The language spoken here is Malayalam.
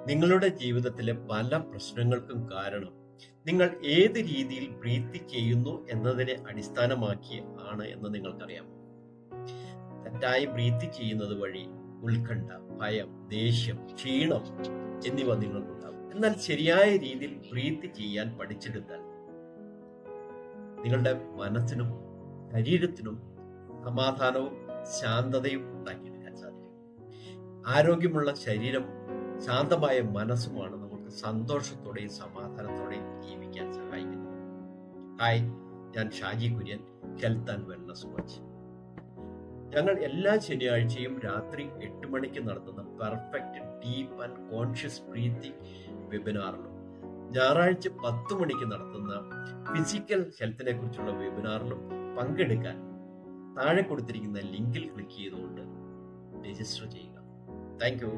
നിങ്ങളുടെ ജീവിതത്തിലെ പല പ്രശ്നങ്ങൾക്കും കാരണം നിങ്ങൾ ഏത് രീതിയിൽ ബ്രീത്ത് ചെയ്യുന്നു എന്നതിനെ അടിസ്ഥാനമാക്കി ആണ് എന്ന് നിങ്ങൾക്കറിയാമോ? തെറ്റായി ബ്രീത്ത് ചെയ്യുന്നത് വഴി ഉത്കണ്ഠ, ഭയം, ദേഷ്യം, ക്ഷീണം എന്നിവ നിങ്ങൾക്കുണ്ടാകും. എന്നാൽ ശരിയായ രീതിയിൽ ബ്രീത്ത് ചെയ്യാൻ പഠിച്ചെടുത്താൽ നിങ്ങളുടെ മനസ്സിനും ശരീരത്തിനും സമാധാനവും ശാന്തതയും ഉണ്ടാക്കിയെടുക്കാൻ സാധിക്കും. ആരോഗ്യമുള്ള ശരീരം, ശാന്തമായ മനസ്സുമാണ് നമുക്ക് സന്തോഷത്തോടെയും സമാധാനത്തോടെയും ജീവിക്കാൻ സഹായിക്കുന്നത്. ഹായ്, ഞാൻ Shaji Kurian, health and wellness coach. ഞങ്ങൾ എല്ലാ ശനിയാഴ്ചയും രാത്രി 8 മണിക്ക് നടത്തുന്ന perfect deep and conscious breathing വെബിനാറിലും ഞായറാഴ്ച 10 മണിക്ക് നടത്തുന്ന ഫിസിക്കൽ ഹെൽത്തിനെ കുറിച്ചുള്ള വെബിനാറിലും പങ്കെടുക്കാൻ താഴെ കൊടുത്തിരിക്കുന്ന ലിങ്കിൽ ക്ലിക്ക് ചെയ്തുകൊണ്ട് രജിസ്റ്റർ ചെയ്യുക. Thank you.